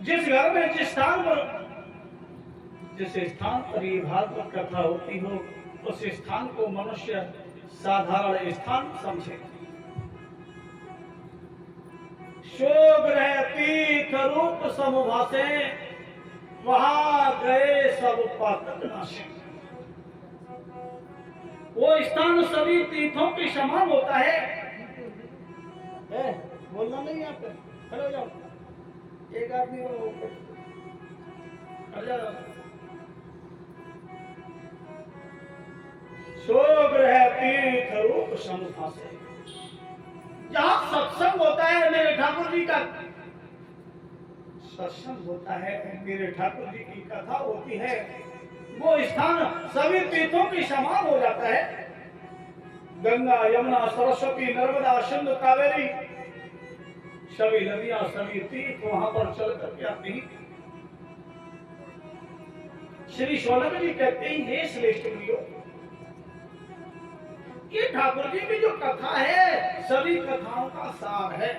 जिस घर में जिस स्थान पर जिस स्थान पर ये भागवत कथा होती हो उस स्थान को मनुष्य साधारण स्थान समझे। शोक तीर्थ रूप समभासे वहां गए सब पातक नाशे। वो स्थान सभी तीर्थों के समान होता है। बोलना नहीं यहाँ पे, खड़े हो जाओ। एक आदमी शोक तीर्थ रूप समभासे। जहां सत्संग होता है मेरे ठाकुर जी का सत्संग होता है, मेरे ठाकुर जी की कथा होती है, वो स्थान सभी तीर्थों के समान हो जाता है। गंगा यमुना सरस्वती नर्मदा सिंधु कावेरी सभी नदियां सभी तीर्थ वहां पर चल करके आते हैं। श्री शौनक जी कहते हैं हे श्रेष्ठ मुनियों, ये ठाकुर जी की जो कथा है सभी कथाओं का सार है।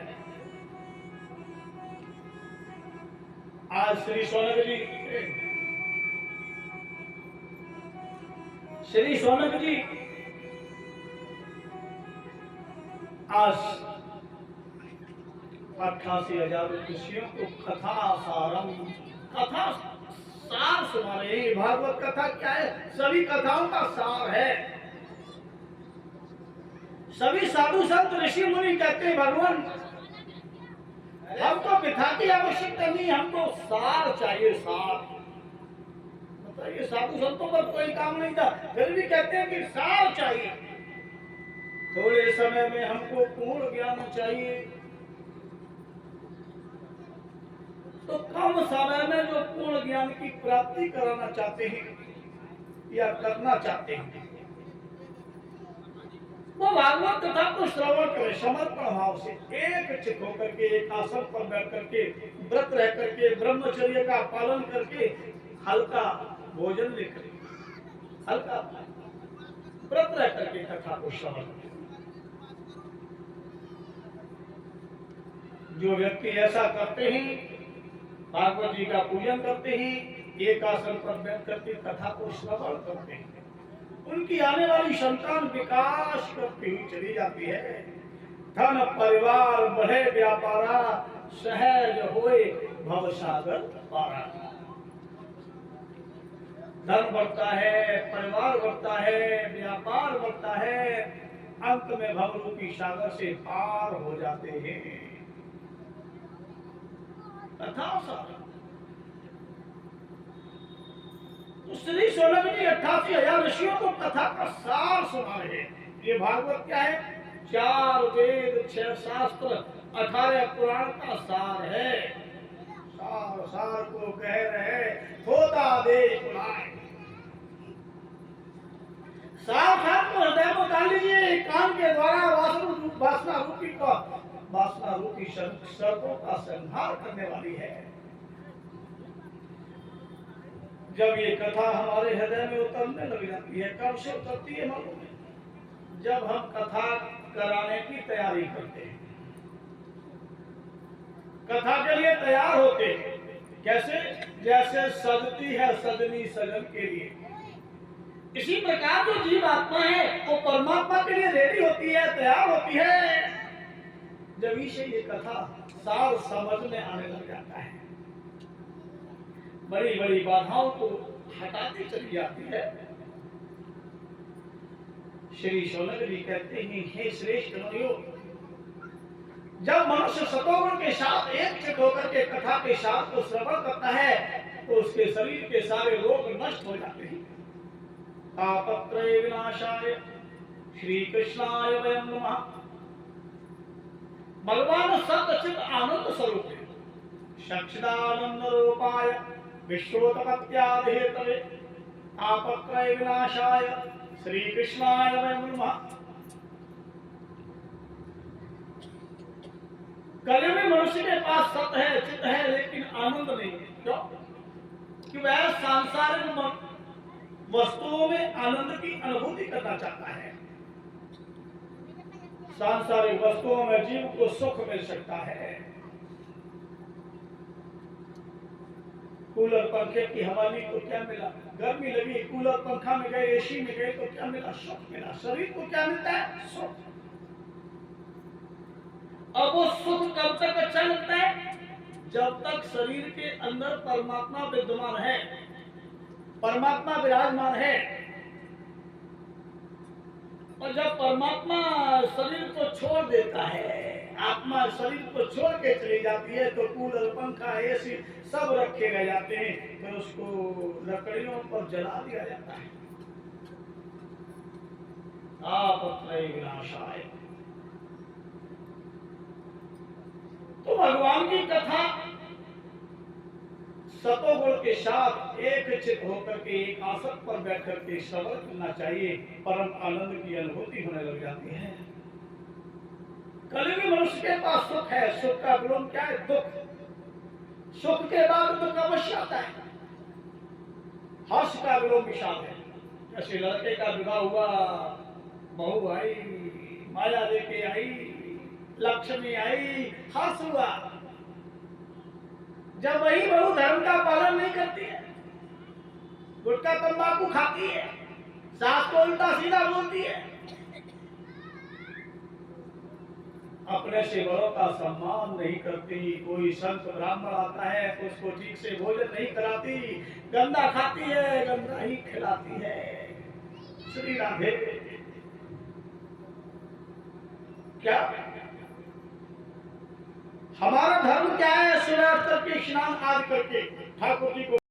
आज श्री शौनक जी आज 88,000 ऋषियों को कथा सार सुना रहे हैं। भागवत कथा क्या है? सभी कथाओं का सार है। सभी साधु संत ऋषि मुनि कहते हैं भगवान हमको पिता की आवश्यकता नहीं, हमको सार चाहिए, सार। बताइए साधु संतों पर कोई काम नहीं था, फिर भी कहते हैं कि सार चाहिए। थोड़े समय में हमको पूर्ण ज्ञान चाहिए, तो कम समय में जो पूर्ण ज्ञान की प्राप्ति कराना चाहते हैं या करना चाहते हैं वो भागवत कथा को श्रवण करें समर्पण भाव से, एक चित्त होकर के, एक आसन पर बैठ करके, व्रत रह करके, ब्रह्मचर्य का पालन करके, हल्का भोजन लेकर, हल्का व्रत रह करके कथा को श्रवण करें। जो व्यक्ति ऐसा करते हैं, भागवत जी का पूजन करते हैं, एक आसन पर बैठ करके कथा को श्रवण करते हैं, उनकी आने वाली संतान विकास करती हुई चली जाती है। धन परिवार बढ़े व्यापारा, सहज होए भवसागर पारा। धन बढ़ता है, परिवार बढ़ता है, व्यापार बढ़ता है, अंत में भवरूपी सागर से पार हो जाते हैं। कथा सार श्री शौनक जी 88,000 ऋषियों को कथा का सार सुना रहे हैं। ये भागवत क्या है? 4 वेद 6 शास्त्र 18 पुराण का सार है। सार को कह रहे होता दे बुलाए। सार को हृदय में डाल लीजिए, कान के द्वारा वासना रूपी सर्पों का संहार करने वाली है। जब ये कथा हमारे हृदय में उतरने लग जाती है, कब से उतरती है मालूम है? जब हम कथा कराने की तैयारी करते हैं, कथा के लिए तैयार होते हैं। कैसे? जैसे सजती है सजनी सजन के लिए, इसी प्रकार जो जीव आत्मा है वो परमात्मा के लिए रेडी होती है, तैयार होती है। जब इसे ये कथा सार समझ में आने लग जाता है, बड़ी बड़ी बाधाओं को हटाती चली जाती है। श्री शौनक जी कहते हैं हे श्रेष्ठ मुनियों, जब मनुष्य सतोगुण के साथ एक चित्त होकर के कथा के साथ को श्रवण करता है तो उसके शरीर के सारे रोग नष्ट हो जाते हैं। तापत्रय विनाशाय श्री कृष्णाय वयं नमः। भगवान सच्चित आनंद स्वरूप है, सच्चिदानंद रूपाय विश्वोत्पत्त्यादिहेतवे तापत्रय विनाशाय श्री कृष्णाय वयं नमः। कलयुग में मनुष्य के पास सत्य है, चित्त है, लेकिन आनंद नहीं है। क्यों? कि वह सांसारिक वस्तुओं में आनंद की अनुभूति करना चाहता है। सांसारिक वस्तुओं में जीव को सुख मिल सकता है, कूलर पंखे की हवा ली तो क्या मिला? गर्मी लगी, कूलर पंखा में गए, एसी में गए तो क्या मिला? सुख मिला। शरीर को क्या मिलता है? सुख। अब वो सुख कब तक अच्छा लगता है? जब तक शरीर के अंदर परमात्मा विद्यमान है, परमात्मा विराजमान है। और जब परमात्मा शरीर को छोड़ देता है, आत्मा शरीर को छोड़ के चली जाती है, तो कूलर पंखा एसी सब रखे गए जाते हैं, फिर उसको लकड़ियों पर जला दिया जाता है। तापत्रय विनाशाय। तो भगवान की कथा सतोगुण के साथ एक चित होकर के एक आसन पर बैठ करके श्रवण करना चाहिए। परम आनंद की अनुभूति होने लग जाती है। कलयुगी मनुष्य के पास सुख है, सुख का विलोम क्या है? दुख। सुख के बाद दुख अवश्य आता है। हर्ष का विलोम विषाद है। जैसे लड़के का विवाह हुआ, बहू आई, माया लेके आई, लक्ष्मी आई, हर्ष हुआ। जब वही बहू धर्म का पालन नहीं करती है, गुटखा तंबाकू खाती है, सास को उल्टा सीधा बोलती है, अपने से बड़ों का सम्मान नहीं करती, कोई संत ब्राह्मण आता है तो उसको ठीक से भोजन नहीं कराती, गंदा खाती है, गंदा ही खिलाती है। श्री राधे। क्या हमारा धर्म क्या है? सुबह तक के स्नान आदि करके ठाकुर जी को